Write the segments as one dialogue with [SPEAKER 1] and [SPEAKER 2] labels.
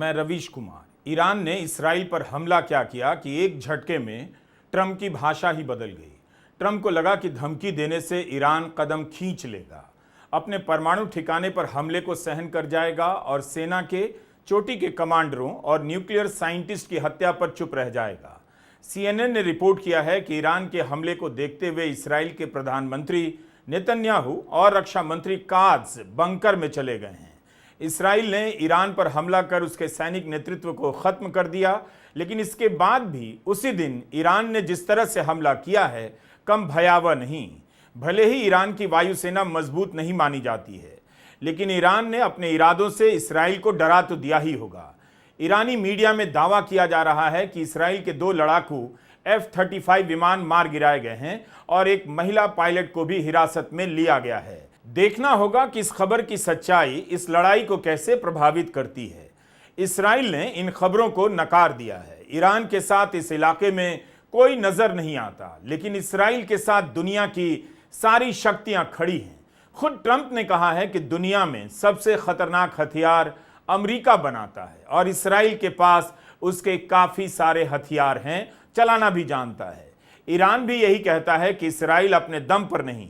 [SPEAKER 1] मैं रवीश कुमार। ईरान ने इसराइल पर हमला क्या किया कि एक झटके में ट्रंप की भाषा ही बदल गई। ट्रंप को लगा कि धमकी देने से ईरान कदम खींच लेगा, अपने परमाणु ठिकाने पर हमले को सहन कर जाएगा और सेना के चोटी के कमांडरों और न्यूक्लियर साइंटिस्ट की हत्या पर चुप रह जाएगा। CNN ने रिपोर्ट किया है कि ईरान के हमले को देखते हुए इसराइल के प्रधानमंत्री नेतन्याहू और रक्षा मंत्री कात्ज बंकर में चले गए हैं। इसराइल ने ईरान पर हमला कर उसके सैनिक नेतृत्व को खत्म कर दिया, लेकिन इसके बाद भी उसी दिन ईरान ने जिस तरह से हमला किया है कम भयावह नहीं। भले ही ईरान की वायुसेना मजबूत नहीं मानी जाती है, लेकिन ईरान ने अपने इरादों से इसराइल को डरा तो दिया ही होगा। ईरानी मीडिया में दावा किया जा रहा है कि इसराइल के 2 लड़ाकू F-35 विमान मार गिराए गए हैं और एक महिला पायलट को भी हिरासत में लिया गया है। देखना होगा कि इस खबर की सच्चाई इस लड़ाई को कैसे प्रभावित करती है। इसराइल ने इन खबरों को नकार दिया है। ईरान के साथ इस इलाके में कोई नजर नहीं आता, लेकिन इसराइल के साथ दुनिया की सारी शक्तियां खड़ी हैं। खुद ट्रंप ने कहा है कि दुनिया में सबसे खतरनाक हथियार अमेरिका बनाता है और इसराइल के पास उसके काफी सारे हथियार हैं, चलाना भी जानता है। ईरान भी यही कहता है कि इसराइल अपने दम पर नहीं,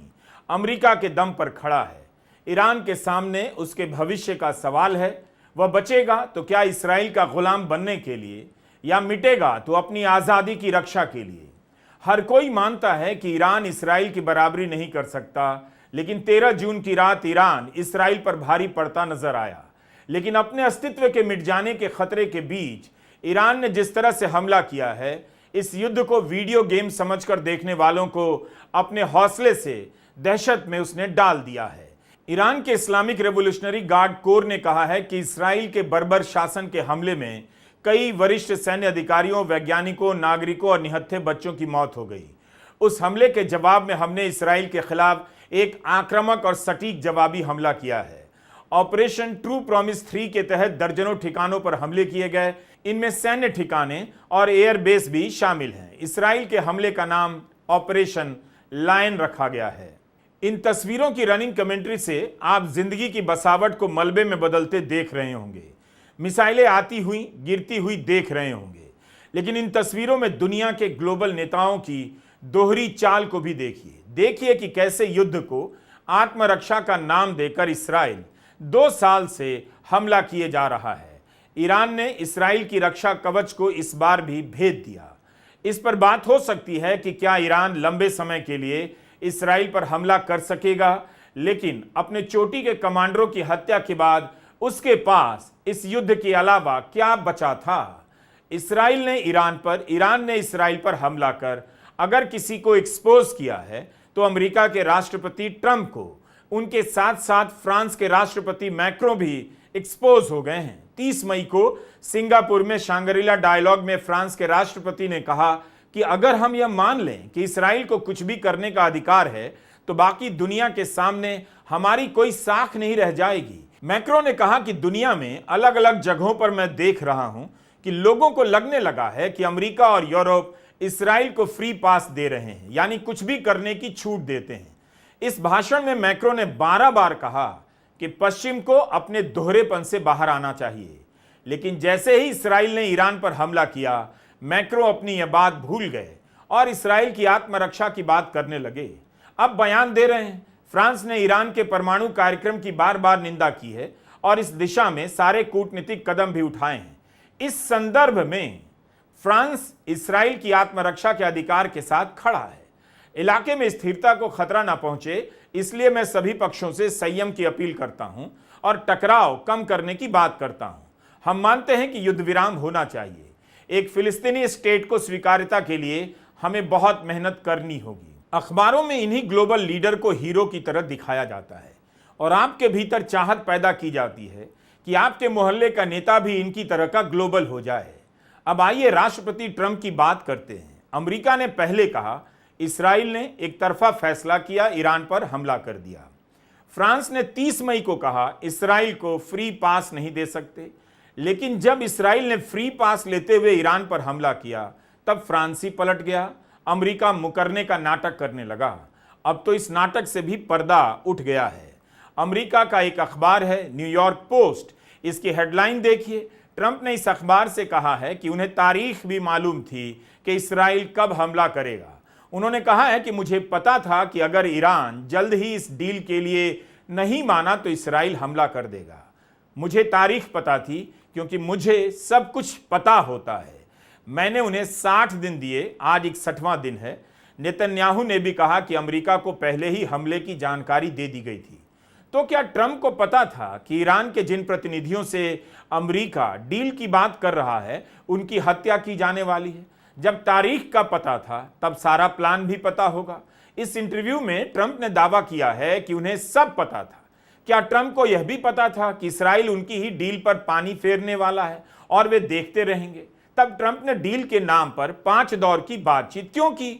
[SPEAKER 1] अमेरिका के दम पर खड़ा है। ईरान के सामने उसके भविष्य का सवाल है। वह बचेगा तो क्या इसराइल का गुलाम बनने के लिए, या मिटेगा तो अपनी आज़ादी की रक्षा के लिए। हर कोई मानता है कि ईरान इसराइल की बराबरी नहीं कर सकता, लेकिन 13 जून की रात ईरान इसराइल पर भारी पड़ता नजर आया। लेकिन अपने अस्तित्व के मिट जाने के खतरे के बीच ईरान ने जिस तरह से हमला किया है, इस युद्ध को वीडियो गेम समझकर देखने वालों को अपने हौसले से दहशत में उसने डाल दिया है। ईरान के इस्लामिक रेवोल्यूशनरी गार्ड कोर ने कहा है कि इसराइल के बर्बर शासन के हमले में कई वरिष्ठ सैन्य अधिकारियों, वैज्ञानिकों, नागरिकों और निहत्थे बच्चों की मौत हो गई। उस हमले के जवाब में हमने इसराइल के खिलाफ एक आक्रामक और सटीक जवाबी हमला किया है। ऑपरेशन ट्रू प्रॉमिस 3 के तहत दर्जनों ठिकानों पर हमले किए गए। इनमें सैन्य ठिकाने और एयरबेस भी शामिल हैं। इसराइल के हमले का नाम ऑपरेशन लायन रखा गया है। इन तस्वीरों की रनिंग कमेंट्री से आप जिंदगी की बसावट को मलबे में बदलते देख रहे होंगे, मिसाइलें आती हुई गिरती हुई देख रहे होंगे, लेकिन इन तस्वीरों में दुनिया के ग्लोबल नेताओं की दोहरी चाल को भी देखिए कि कैसे युद्ध को आत्मरक्षा का नाम देकर इसराइल 2 साल से हमला किए जा रहा है। ईरान ने इसराइल की रक्षा कवच को इस बार भी भेद दिया। इस पर बात हो सकती है कि क्या ईरान लंबे समय के लिए इसराइल पर हमला कर सकेगा, लेकिन अपने चोटी के कमांडरों की हत्या के बाद उसके पास इस युद्ध के अलावा क्या बचा था। ईरान ने इसराइल पर हमला कर अगर किसी को एक्सपोज किया है तो अमेरिका के राष्ट्रपति ट्रंप को, उनके साथ साथ फ्रांस के राष्ट्रपति मैक्रों भी एक्सपोज हो गए हैं। 30 मई को सिंगापुर में शांग्रीला डायलॉग में फ्रांस के राष्ट्रपति ने कहा कि अगर हम यह मान लें कि इसराइल को कुछ भी करने का अधिकार है तो बाकी दुनिया के सामने हमारी कोई साख नहीं रह जाएगी। मैक्रों ने कहा कि दुनिया में अलग अलग जगहों पर मैं देख रहा हूं कि लोगों को लगने लगा है कि अमेरिका और यूरोप इसराइल को फ्री पास दे रहे हैं, यानी कुछ भी करने की छूट देते हैं। इस भाषण में मैक्रों ने 12 बार कहा कि पश्चिम को अपने दोहरेपन से बाहर आना चाहिए, लेकिन जैसे ही इसराइल ने ईरान पर हमला किया, मैक्रो अपनी यह बात भूल गए और इसराइल की आत्मरक्षा की बात करने लगे। अब बयान दे रहे हैं। फ्रांस ने ईरान के परमाणु कार्यक्रम की बार बार निंदा की है और इस दिशा में सारे कूटनीतिक कदम भी उठाए हैं। इस संदर्भ में फ्रांस इसराइल की आत्मरक्षा के अधिकार के साथ खड़ा है। इलाके में स्थिरता को खतरा ना पहुंचे, इसलिए मैं सभी पक्षों से संयम की अपील करता हूं और टकराव कम करने की बात करता हूं। हम मानते हैं कि युद्ध विराम होना चाहिए। एक फिलिस्तीनी स्टेट को स्वीकार्यता के लिए हमें बहुत मेहनत करनी होगी। अखबारों में इन्हीं ग्लोबल लीडर को हीरो की तरह दिखाया जाता है और आपके भीतर चाहत पैदा की जाती है कि आपके मोहल्ले का नेता भी इनकी तरह का ग्लोबल हो जाए। अब आइए राष्ट्रपति ट्रंप की बात करते हैं। अमेरिका ने पहले कहा, इसराइल ने एक तरफा फैसला किया, ईरान पर हमला कर दिया। फ्रांस ने 30 मई को कहा इसराइल को फ्री पास नहीं दे सकते, लेकिन जब इसराइल ने फ्री पास लेते हुए ईरान पर हमला किया तब फ्रांसी पलट गया। अमेरिका मुकरने का नाटक करने लगा। अब तो इस नाटक से भी पर्दा उठ गया है। अमेरिका का एक अखबार है न्यूयॉर्क पोस्ट, इसकी हेडलाइन देखिए, ट्रंप ने इस अखबार से कहा है कि उन्हें तारीख भी मालूम थी कि इसराइल कब हमला करेगा। उन्होंने कहा है कि मुझे पता था कि अगर ईरान जल्द ही इस डील के लिए नहीं माना तो इसराइल हमला कर देगा। मुझे तारीख पता थी क्योंकि मुझे सब कुछ पता होता है। मैंने उन्हें 60 दिन दिए, आज 61वां दिन है। नेतन्याहू ने भी कहा कि अमेरिका को पहले ही हमले की जानकारी दे दी गई थी। तो क्या ट्रंप को पता था कि ईरान के जिन प्रतिनिधियों से अमेरिका डील की बात कर रहा है उनकी हत्या की जाने वाली है? जब तारीख का पता था तब सारा प्लान भी पता होगा। इस इंटरव्यू में ट्रंप ने दावा किया है कि उन्हें सब पता था। क्या ट्रंप को यह भी पता था कि इसराइल उनकी ही डील पर पानी फेरने वाला है और वे देखते रहेंगे? तब ट्रंप ने डील के नाम पर 5 दौर की बातचीत क्यों की?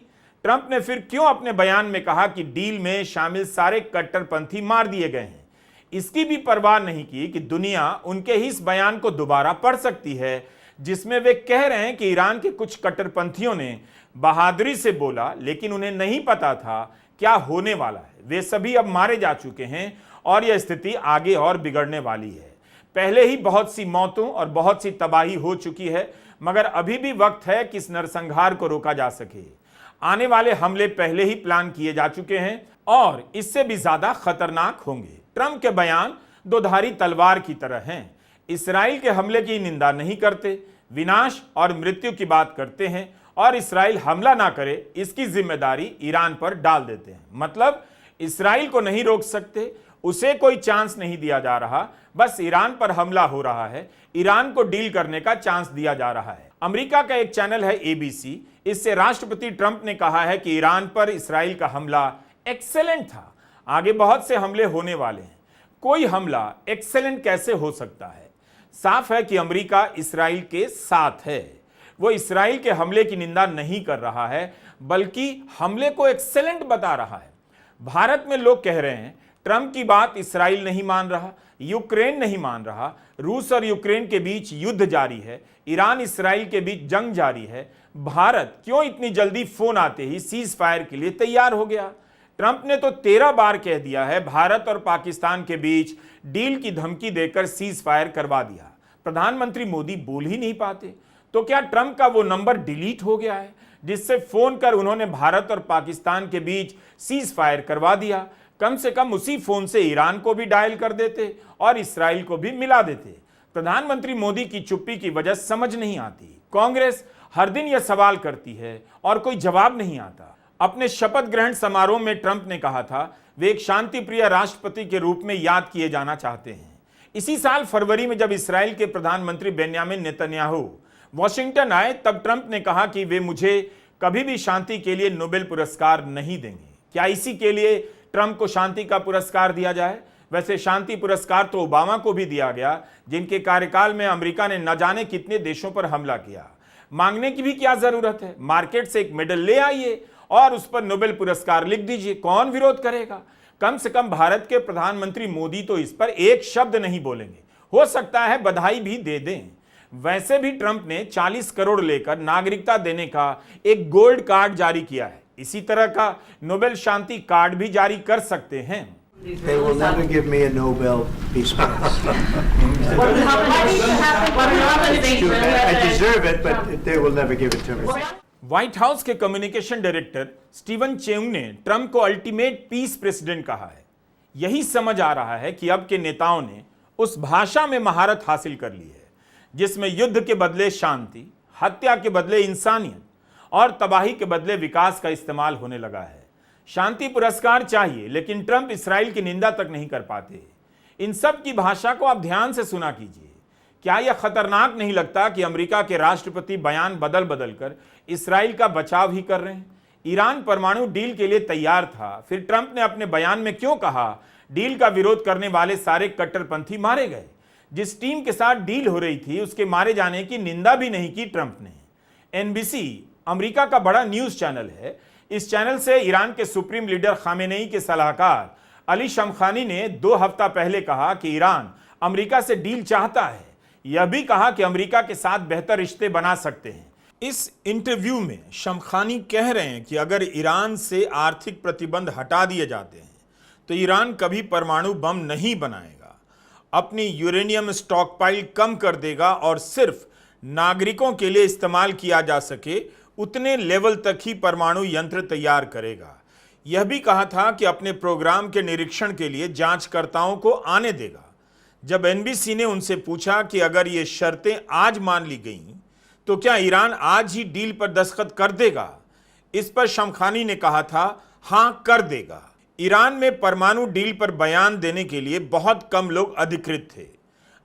[SPEAKER 1] ट्रंप ने फिर क्यों अपने बयान में कहा कि डील में शामिल सारे कट्टरपंथी मार दिए गए हैं? इसकी भी परवाह नहीं की कि दुनिया उनके ही इस बयान को दोबारा पढ़ सकती है जिसमें वे कह रहे हैं कि ईरान के कुछ कट्टरपंथियों ने बहादुरी से बोला, लेकिन उन्हें नहीं पता था क्या होने वाला है। वे सभी अब मारे जा चुके हैं और यह स्थिति आगे और बिगड़ने वाली है। पहले ही बहुत सी मौतों और बहुत सी तबाही हो चुकी है, मगर अभी भी वक्त है कि इस नरसंहार को रोका जा सके। आने वाले हमले पहले ही प्लान किए जा चुके हैं और इससे भी ज्यादा खतरनाक होंगे। ट्रंप के बयान दोधारी तलवार की तरह हैं। इसराइल के हमले की निंदा नहीं करते, विनाश और मृत्यु की बात करते हैं और इसराइल हमला ना करे इसकी जिम्मेदारी ईरान पर डाल देते हैं। मतलब इसराइल को नहीं रोक सकते, उसे कोई चांस नहीं दिया जा रहा, बस ईरान पर हमला हो रहा है, ईरान को डील करने का चांस दिया जा रहा है। अमेरिका का एक चैनल है ABC, इससे राष्ट्रपति ट्रंप ने कहा है कि ईरान पर इसराइल का हमला एक्सेलेंट था, आगे बहुत से हमले होने वाले हैं। कोई हमला एक्सेलेंट कैसे हो सकता है? साफ है कि अमेरिका इसराइल के साथ है। वो इसराइल के हमले की निंदा नहीं कर रहा है, बल्कि हमले को एक्सेलेंट बता रहा है। भारत में लोग कह रहे हैं ट्रंप की बात इसराइल नहीं मान रहा, यूक्रेन नहीं मान रहा, रूस और यूक्रेन के बीच युद्ध जारी है, ईरान इसराइल के बीच जंग जारी है। भारत क्यों इतनी जल्दी फोन आते ही सीज फायर के लिए तैयार हो गया? ट्रंप ने तो 13 बार कह दिया है भारत और पाकिस्तान के बीच डील की धमकी देकर सीज फायर करवा दिया। प्रधानमंत्री मोदी बोल ही नहीं पाते। तो क्या ट्रंप का वो नंबर डिलीट हो गया है जिससे फोन कर उन्होंने भारत और पाकिस्तान के बीच सीज फायर करवा दिया? कम से कम उसी फोन से ईरान को भी डायल कर देते और इसराइल को भी मिला देते। प्रधानमंत्री मोदी की चुप्पी की वजह समझ नहीं आती। कांग्रेस हर दिन यह सवाल करती है और कोई जवाब नहीं आता। अपने शपथ ग्रहण समारोह में ट्रंप ने कहा था वे एक शांति प्रिय राष्ट्रपति के रूप में याद किए जाना चाहते हैं। इसी साल फरवरी में जब इसराइल के प्रधानमंत्री बेन्यामिन नेतन्याहू वॉशिंगटन आए तब ट्रंप ने कहा कि वे मुझे कभी भी शांति के लिए नोबेल पुरस्कार नहीं देंगे। क्या इसी के लिए ट्रंप को शांति का पुरस्कार दिया जाए? वैसे शांति पुरस्कार तो ओबामा को भी दिया गया, जिनके कार्यकाल में अमेरिका ने न जाने कितने देशों पर हमला किया। मांगने की भी क्या जरूरत है? मार्केट से एक मेडल ले आइए और उस पर नोबेल पुरस्कार लिख दीजिए, कौन विरोध करेगा? कम से कम भारत के प्रधानमंत्री मोदी तो इस पर एक शब्द नहीं बोलेंगे। हो सकता है बधाई भी दे दें। वैसे भी ट्रंप ने 40 करोड़ लेकर नागरिकता देने का एक गोल्ड कार्ड जारी किया है। इसी तरह का नोबेल शांति कार्ड भी जारी कर सकते हैं।
[SPEAKER 2] They will never give me a Nobel Peace Prize. I deserve it, but they will never give it to me.
[SPEAKER 1] White house के कम्युनिकेशन डायरेक्टर स्टीवन चेउंग ने ट्रंप को अल्टीमेट पीस प्रेसिडेंट कहा है। यही समझ आ रहा है कि अब के नेताओं ने उस भाषा में महारत हासिल कर ली है जिसमें युद्ध के बदले शांति, हत्या के बदले इंसानियत और तबाही के बदले विकास का इस्तेमाल होने लगा है। शांति पुरस्कार चाहिए, लेकिन ट्रंप इसराइल की निंदा तक नहीं कर पाते। इन सब की भाषा को आप ध्यान से सुना कीजिए। क्या यह खतरनाक नहीं लगता कि अमेरिका के राष्ट्रपति बयान बदल बदल कर इसराइल का बचाव ही कर रहे हैं? ईरान परमाणु डील के लिए तैयार था, फिर ट्रंप ने अपने बयान में क्यों कहा डील का विरोध करने वाले सारे कट्टरपंथी मारे गए? जिस टीम के साथ डील हो रही थी उसके मारे जाने की निंदा भी नहीं की ट्रंप ने। NBC अमेरिका का बड़ा न्यूज चैनल है। इस चैनल से ईरान के सुप्रीम लीडर खामेनेई के सलाहकार अली शमखानी ने 2 हफ्ता पहले कहा कि ईरान अमेरिका से डील चाहता है। यह भी कहा कि अमेरिका के साथ बेहतर रिश्ते बना सकते हैं। इस इंटरव्यू में शमखानी कह रहे हैं कि अगर ईरान से आर्थिक प्रतिबंध हटा दिए जाते हैं तो ईरान कभी परमाणु बम नहीं बनाएगा अपनी यूरेनियम स्टॉकपाइल कम कर देगा और सिर्फ नागरिकों के लिए इस्तेमाल किया जा सके उतने लेवल तक ही परमाणु यंत्र तैयार करेगा। यह भी कहा था कि अपने प्रोग्राम के निरीक्षण के लिए जांचकर्ताओं को आने देगा। जब एनबीसी ने उनसे पूछा कि अगर ये शर्तें आज मान ली गईं तो क्या ईरान आज ही डील पर दस्तखत कर देगा, इस पर शमखानी ने कहा था हां कर देगा। ईरान में परमाणु डील पर बयान देने के लिए बहुत कम लोग अधिकृत थे।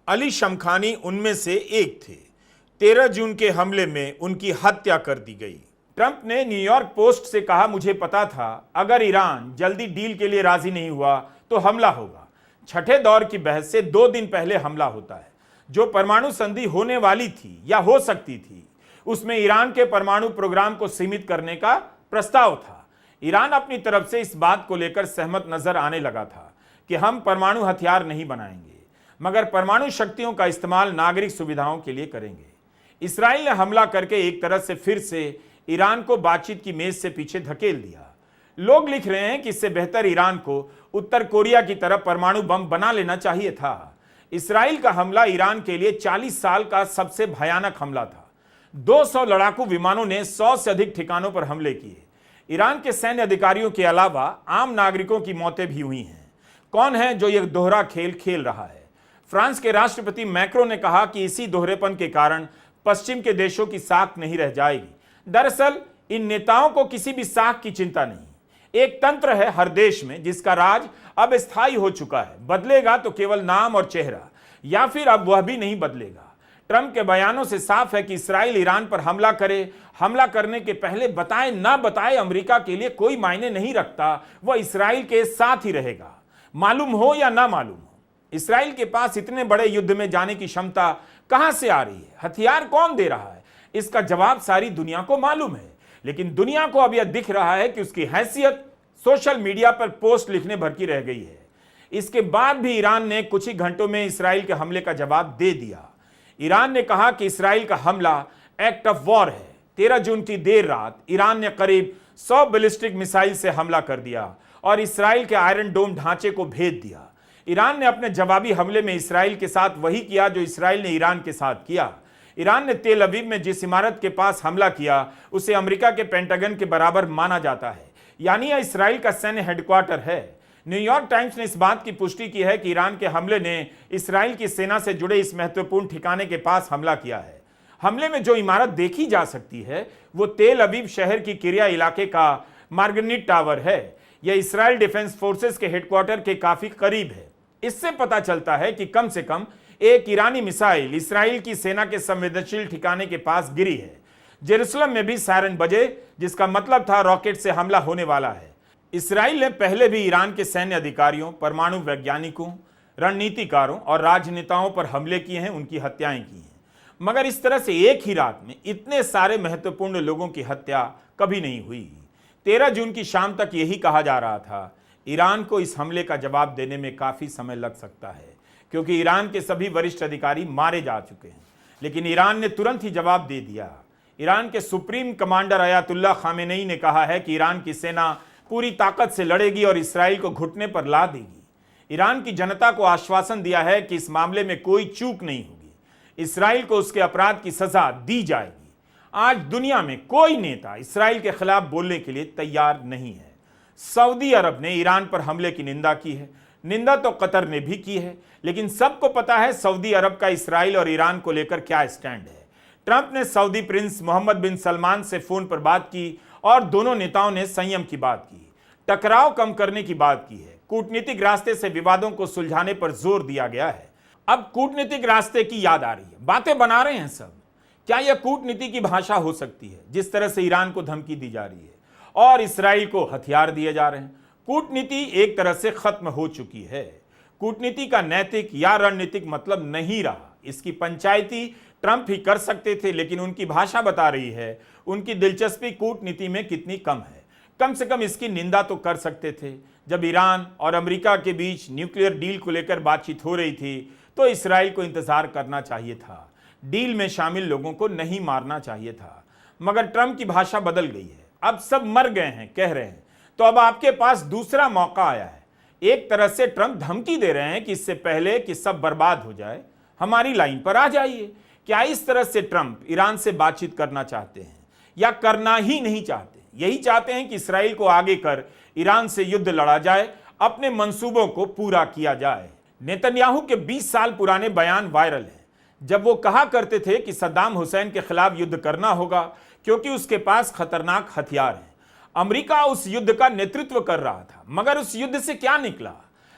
[SPEAKER 1] अली शमखानी उनमें से एक थे। 13 जून के हमले में उनकी हत्या कर दी गई। ट्रंप ने न्यूयॉर्क पोस्ट से कहा, मुझे पता था अगर ईरान जल्दी डील के लिए राजी नहीं हुआ तो हमला होगा। छठे दौर की बहस से 2 दिन पहले हमला होता है। जो परमाणु संधि होने वाली थी या हो सकती थी उसमें ईरान के परमाणु प्रोग्राम को सीमित करने का प्रस्ताव था। ईरान अपनी तरफ से इस बात को लेकर सहमत नजर आने लगा था कि हम परमाणु हथियार नहीं बनाएंगे, मगर परमाणु शक्तियों का इस्तेमाल नागरिक सुविधाओं के लिए करेंगे। इसराइल ने हमला करके एक तरह से फिर से ईरान को बातचीत की मेज से पीछे धकेल दिया। लोग लिख रहे हैं कि इससे बेहतर ईरान को उत्तर कोरिया की तरह परमाणु बम बना लेना चाहिए था। इसराइल का हमला ईरान के लिए 40 साल का सबसे भयानक हमला था। 200 लड़ाकू विमानों ने 100 से अधिक ठिकानों पर हमले किए। ईरान के सैन्य अधिकारियों के अलावा आम नागरिकों की मौतें भी हुई हैं। कौन है जो यह दोहरा खेल खेल रहा है? फ्रांस के राष्ट्रपति मैक्रो ने कहा कि इसी दोहरेपन के कारण पश्चिम के देशों की साख नहीं रह जाएगी। दरअसल इन नेताओं को किसी भी साख की चिंता नहीं। एक तंत्र है हर देश में जिसका राज अब स्थायी हो चुका है। बदलेगा तो केवल नाम और चेहरा, या फिर अब वह भी नहीं बदलेगा। ट्रंप के बयानों से साफ है कि इसराइल ईरान पर हमला करे, हमला करने के पहले बताए ना बताए अमेरिका के लिए कोई मायने नहीं रखता। वह इसराइल के साथ ही रहेगा, मालूम हो या ना मालूम हो। इसराइल के पास इतने बड़े युद्ध में जाने की क्षमता कहां से आ रही है? हथियार कौन दे रहा है? इसका जवाब सारी दुनिया को मालूम है, लेकिन दुनिया को अब यह दिख रहा है कि उसकी हैसियत सोशल मीडिया पर पोस्ट लिखने भर की रह गई है। इसके बाद भी ईरान ने कुछ ही घंटों में इसराइल के हमले का जवाब दे दिया। ईरान ने कहा कि इसराइल का हमला एक्ट ऑफ वॉर है। 13 जून की देर रात ईरान ने करीब 100 बैलिस्टिक मिसाइल से हमला कर दिया और इसराइल के आयरन डोम ढांचे को भेद दिया। ईरान ने अपने जवाबी हमले में इसराइल के साथ वही किया जो इसराइल ने ईरान के साथ किया। ईरान ने तेल अवीव में जिस इमारत के पास हमला किया उसे अमेरिका के पेंटागन के बराबर माना जाता है, यानी यह इसराइल का सैन्य हेडक्वार्टर है। न्यूयॉर्क टाइम्स ने इस बात की पुष्टि की है कि ईरान के हमले ने इसराइल की सेना से जुड़े इस महत्वपूर्ण ठिकाने के पास हमला किया है। हमले में जो इमारत देखी जा सकती है वो तेल अवीव शहर की किरिया इलाके का मार्गनिट टावर है। यह इसराइल डिफेंस फोर्सेस के हेडक्वार्टर के काफी करीब है। इससे पता चलता है कि कम से कम एक ईरानी मिसाइल इसराइल की सेना के संवेदनशील ठिकाने के पास गिरी है। जेरूसलम में भी सायरन बजे, जिसका मतलब था रॉकेट से हमला होने वाला है। इसराइल ने पहले भी ईरान के सैन्य अधिकारियों, परमाणु वैज्ञानिकों, रणनीतिकारों और राजनेताओं पर हमले किए हैं, उनकी हत्याएं की हैं, मगर इस तरह से एक ही रात में इतने सारे महत्वपूर्ण लोगों की हत्या कभी नहीं हुई। 13 जून की शाम तक यही कहा जा रहा था। ईरान को इस हमले का जवाब देने में काफी समय लग सकता है, क्योंकि ईरान के सभी वरिष्ठ अधिकारी मारे जा चुके हैं, लेकिन ईरान ने तुरंत ही जवाब दे दिया। ईरान के सुप्रीम कमांडर अयातुल्लाह खामेनेई ने कहा है कि ईरान की सेना पूरी ताकत से लड़ेगी और इसराइल को घुटने पर ला देगी। ईरान की जनता को आश्वासन दिया है कि इस मामले में कोई चूक नहीं होगी। इसराइल को उसके अपराध की सजा दी जाएगी। आज दुनिया में कोई नेता इसराइल के खिलाफ बोलने के लिए तैयार नहीं है। सऊदी अरब ने ईरान पर हमले की निंदा की है। निंदा तो कतर ने भी की है, लेकिन सबको पता है सऊदी अरब का इसराइल और ईरान को लेकर क्या स्टैंड है। ट्रंप ने सऊदी प्रिंस मोहम्मद बिन सलमान से फोन पर बात की और दोनों नेताओं ने संयम की बात की, टकराव कम करने की बात की है। कूटनीतिक रास्ते से विवादों को सुलझाने पर जोर दिया गया है। अब कूटनीतिक रास्ते की याद आ रही है, बातें बना रहे हैं सब। क्या यह कूटनीति की भाषा हो सकती है? जिस तरह से ईरान को धमकी दी जा रही है और इसराइल को हथियार दिए जा रहे हैं, कूटनीति एक तरह से खत्म हो चुकी है। कूटनीति का नैतिक या रणनीतिक मतलब नहीं रहा। इसकी पंचायती ट्रंप ही कर सकते थे, लेकिन उनकी भाषा बता रही है उनकी दिलचस्पी कूटनीति में कितनी कम है। कम से कम इसकी निंदा तो कर सकते थे। जब ईरान और अमेरिका के बीच न्यूक्लियर डील को लेकर बातचीत हो रही थी तो इसराइल को इंतजार करना चाहिए था। डील में शामिल लोगों को नहीं मारना चाहिए था, मगर ट्रंप की भाषा बदल गई है। अब सब मर गए हैं कह रहे हैं, तो अब आपके पास दूसरा मौका आया है। एक तरह से ट्रंप धमकी दे रहे हैं कि इससे पहले कि सब बर्बाद हो जाए, हमारी लाइन पर आ जाइए। क्या इस तरह से ट्रंप ईरान से बातचीत करना चाहते हैं या करना ही नहीं चाहते? यही चाहते हैं कि इसराइल को आगे कर ईरान से युद्ध लड़ा जाए, अपने मंसूबों को पूरा किया जाए। नेतन्याहू के 20 साल पुराने बयान वायरल हैं, जब वो कहा करते थे कि सद्दाम हुसैन के खिलाफ युद्ध करना होगा क्योंकि उसके पास खतरनाक हथियार हैं। अमेरिका उस युद्ध का नेतृत्व कर रहा था, मगर उस युद्ध से क्या निकला?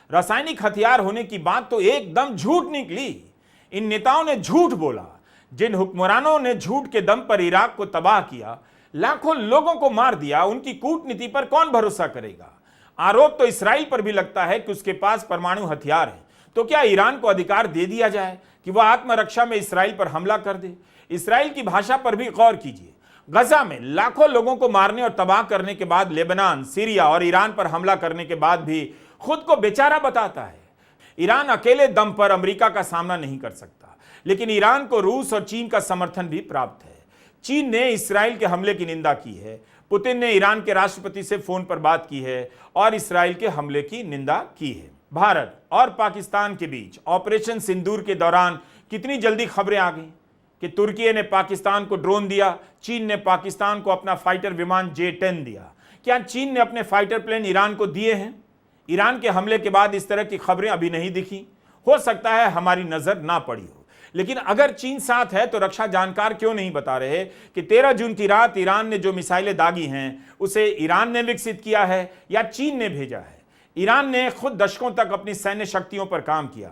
[SPEAKER 1] रासायनिक हथियार होने की बात तो एकदम झूठ निकली। इन नेताओं ने झूठ बोला। जिन हुक्मरानों ने झूठ के दम पर इराक को तबाह किया, लाखों लोगों को मार दिया, उनकी कूटनीति पर कौन भरोसा करेगा? आरोप तो इसराइल पर भी लगता है कि उसके पास परमाणु हथियार है। तो क्या ईरान को अधिकार दे दिया जाए कि वह आत्मरक्षा में इसराइल पर हमला कर दे? इसराइल की भाषा पर भी गौर कीजिए। गजा में लाखों लोगों को मारने और तबाह करने के बाद लेबनान, सीरिया और ईरान पर हमला करने के बाद भी खुद को बेचारा बताता है। ईरान अकेले दम पर अमेरिका का सामना नहीं कर सकता, लेकिन ईरान को रूस और चीन का समर्थन भी प्राप्त है। चीन ने इसराइल के हमले की निंदा की है, पुतिन ने ईरान के राष्ट्रपति से फोन पर बात की है और इसराइल के हमले की निंदा की है। भारत और पाकिस्तान के बीच ऑपरेशन सिंदूर के दौरान कितनी जल्दी खबरें आ गई कि तुर्की ने पाकिस्तान को ड्रोन दिया, चीन ने पाकिस्तान को अपना फाइटर विमान J-10 दिया। क्या चीन ने अपने फाइटर प्लेन ईरान को दिए हैं? ईरान के हमले के बाद इस तरह की खबरें अभी नहीं दिखी। हो सकता है हमारी नजर ना पड़ी हो, लेकिन अगर चीन साथ है तो रक्षा जानकार क्यों नहीं बता रहे कि 13 जून की रात ईरान ने जो मिसाइलें दागी हैं उसे ईरान ने विकसित किया है या चीन ने भेजा है? ईरान ने खुद दशकों तक अपनी सैन्य शक्तियों पर काम किया,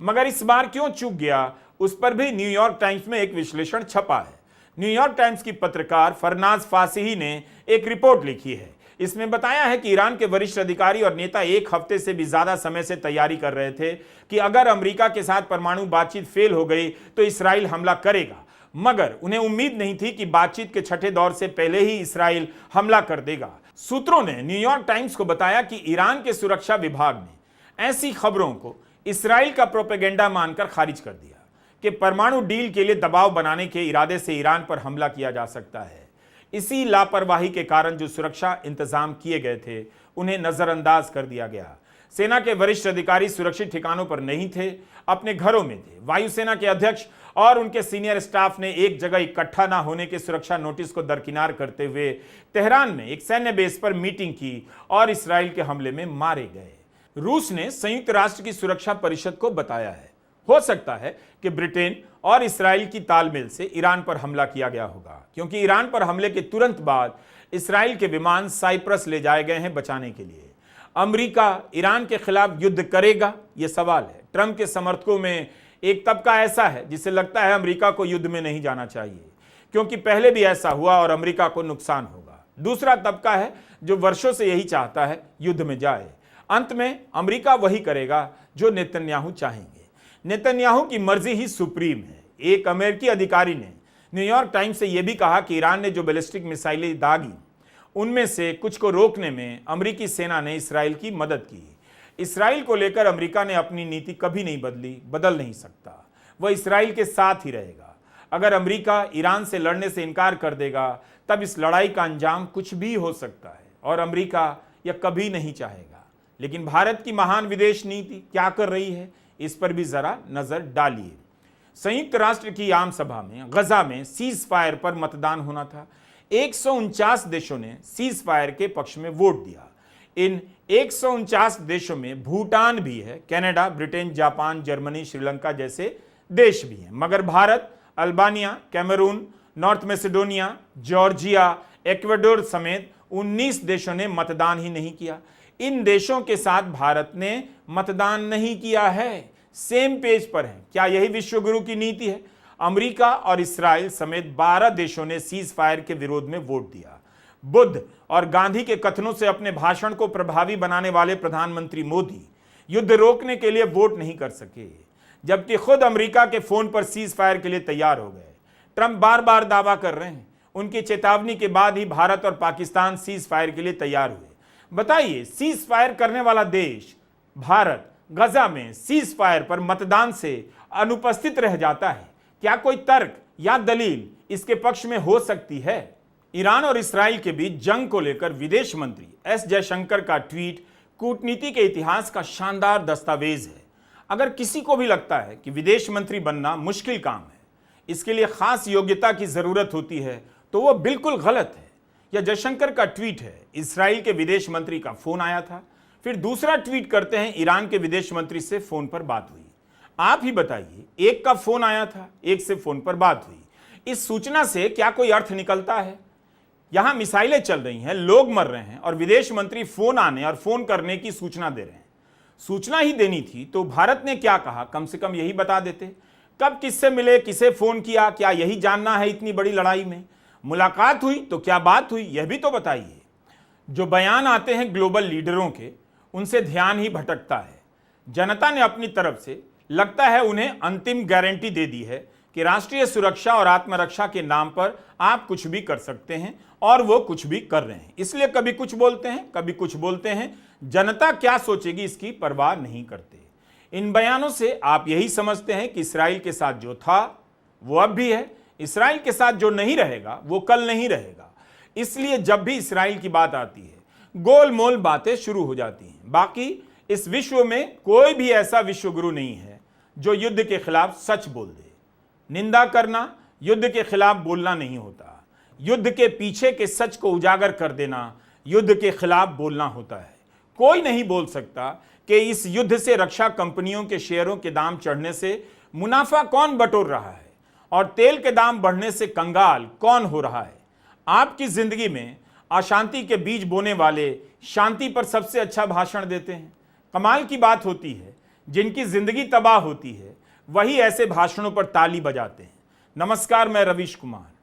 [SPEAKER 1] मगर इस बार क्यों चूक गया, उस पर भी न्यूयॉर्क टाइम्स में एक विश्लेषण छपा है। न्यूयॉर्क टाइम्स की पत्रकार फरनाज फासिही ने एक रिपोर्ट लिखी है। इसमें बताया है कि ईरान के वरिष्ठ अधिकारी और नेता एक हफ्ते से भी ज्यादा समय से तैयारी कर रहे थे कि अगर अमेरिका के साथ परमाणु बातचीत फेल हो गई तो इसराइल हमला करेगा, मगर उन्हें उम्मीद नहीं थी कि बातचीत के छठे दौर से पहले ही इसराइल हमला कर देगा। सूत्रों ने न्यूयॉर्क टाइम्स को बताया कि ईरान के सुरक्षा विभाग ने ऐसी खबरों को इसराइल का प्रोपेगेंडा मानकर खारिज कर दिया कि परमाणु डील के लिए दबाव बनाने के इरादे से ईरान पर हमला किया जा सकता है। इसी लापरवाही के कारण जो सुरक्षा इंतजाम किए गए थे उन्हें नजरअंदाज कर दिया गया। सेना के वरिष्ठ अधिकारी सुरक्षित ठिकानों पर नहीं थे, अपने घरों में थे। वायुसेना के अध्यक्ष और उनके सीनियर स्टाफ ने एक जगह इकट्ठा ना होने के सुरक्षा नोटिस को दरकिनार करते हुए तेहरान में एक सैन्य बेस पर मीटिंग की और इसराइल के हमले में मारे गए। रूस ने संयुक्त राष्ट्र की सुरक्षा परिषद को बताया है, हो सकता है कि ब्रिटेन और इसराइल की तालमेल से ईरान पर हमला किया गया होगा, क्योंकि ईरान पर हमले के तुरंत बाद इसराइल के विमान साइप्रस ले जाए गए हैं बचाने के लिए। अमेरिका ईरान के खिलाफ युद्ध करेगा, यह सवाल है। ट्रंप के समर्थकों में एक तबका ऐसा है जिसे लगता है अमेरिका को युद्ध में नहीं जाना चाहिए, क्योंकि पहले भी ऐसा हुआ और अमेरिका को नुकसान होगा। दूसरा तबका है जो वर्षों से यही चाहता है युद्ध में जाए। अंत में अमेरिका वही करेगा जो नेतन्याहू चाहेंगे। नेतन्याहू की मर्जी ही सुप्रीम है। एक अमेरिकी अधिकारी ने न्यूयॉर्क टाइम्स से यह भी कहा कि ईरान ने जो बैलिस्टिक मिसाइलें दागी उनमें से कुछ को रोकने में अमेरिकी सेना ने इसराइल की मदद की। इसराइल को लेकर अमेरिका ने अपनी नीति कभी नहीं बदली, बदल नहीं सकता। वह इसराइल के साथ ही रहेगा। अगर अमेरिका ईरान से लड़ने से इनकार कर देगा तब इस लड़ाई का अंजाम कुछ भी हो सकता है और अमेरिका यह कभी नहीं चाहेगा। लेकिन भारत की महान विदेश नीति क्या कर रही है, इस पर भी जरा नजर डालिए। संयुक्त राष्ट्र की आम सभा में गजा में सीज फायर पर मतदान होना था। 149 देशों ने सीज फायर के पक्ष में वोट दिया। इन 149 देशों में भूटान भी है, Canada, Britain, Japan, Germany, Sri Lanka जैसे देश भी हैं, मगर Bharat, Albania, Cameroon, North Macedonia, Georgia, Ecuador समेत 19 देशों ने मतदान ही नहीं किया। इन देशों के साथ भारत ने मतदान नहीं किया है, सेम पेज पर है। क्या यही विश्वगुरु की नीति है? अमेरिका और इसराइल समेत 12 देशों ने सीज फायर के विरोध में वोट दिया। बुद्ध और गांधी के कथनों से अपने भाषण को प्रभावी बनाने वाले प्रधानमंत्री मोदी युद्ध रोकने के लिए वोट नहीं कर सके, जबकि खुद अमेरिका के फोन पर सीज फायर के लिए तैयार हो गए। ट्रंप बार बार दावा कर रहे हैं, उनकी चेतावनी के बाद ही भारत और पाकिस्तान सीज फायर के लिए तैयार हुए। बताइए, सीज फायर करने वाला देश भारत गजा में सीज फायर पर मतदान से अनुपस्थित रह जाता है। क्या कोई तर्क या दलील इसके पक्ष में हो सकती है? ईरान और इसराइल के बीच जंग को लेकर विदेश मंत्री एस जयशंकर का ट्वीट कूटनीति के इतिहास का शानदार दस्तावेज है। अगर किसी को भी लगता है कि विदेश मंत्री बनना मुश्किल काम है, इसके लिए खास योग्यता की जरूरत होती है, तो वह बिल्कुल गलत है। यह जयशंकर का ट्वीट है। इस्राएल के विदेश मंत्री का फोन आया था, फिर दूसरा ट्वीट करते हैं ईरान के विदेश मंत्री से फोन पर बात हुई। आप ही बताइए, एक का फोन आया था, एक से फोन पर बात हुई। इस सूचना से क्या कोई अर्थ निकलता है? यहां मिसाइलें चल रही हैं, लोग मर रहे हैं और विदेश मंत्री फोन आने और फोन करने की सूचना दे रहे हैं। सूचना ही देनी थी तो भारत ने क्या कहा, कम से कम यही बता देते। कब किससे मिले, किसे फोन किया, क्या यही जानना है इतनी बड़ी लड़ाई में? मुलाकात हुई तो क्या बात हुई, यह भी तो बताइए। जो बयान आते हैं ग्लोबल लीडरों के, उनसे ध्यान ही भटकता है। जनता ने अपनी तरफ से लगता है उन्हें अंतिम गारंटी दे दी है कि राष्ट्रीय सुरक्षा और आत्मरक्षा के नाम पर आप कुछ भी कर सकते हैं, और वो कुछ भी कर रहे हैं। इसलिए कभी कुछ बोलते हैं, कभी कुछ बोलते हैं। जनता क्या सोचेगी इसकी परवाह नहीं करते। इन बयानों से आप यही समझते हैं कि इस्राएल के साथ जो था वो अब भी है, इस्राएल के साथ जो नहीं रहेगा वो कल नहीं रहेगा। इसलिए जब भी इस्राएल की बात आती है, गोलमोल बातें शुरू हो जाती हैं। बाकी इस विश्व में कोई भी ऐसा विश्वगुरु नहीं है जो युद्ध के खिलाफ सच बोल दे। निंदा करना युद्ध के खिलाफ बोलना नहीं होता। युद्ध के पीछे के सच को उजागर कर देना युद्ध के खिलाफ बोलना होता है। कोई नहीं बोल सकता कि इस युद्ध से रक्षा कंपनियों के शेयरों के दाम चढ़ने से मुनाफा कौन बटोर रहा है और तेल के दाम बढ़ने से कंगाल कौन हो रहा है। आपकी जिंदगी में अशांति के बीज बोने वाले शांति पर सबसे अच्छा भाषण देते हैं। कमाल की बात होती है, जिनकी जिंदगी तबाह होती है वही ऐसे भाषणों पर ताली बजाते हैं। नमस्कार, मैं रवीश कुमार।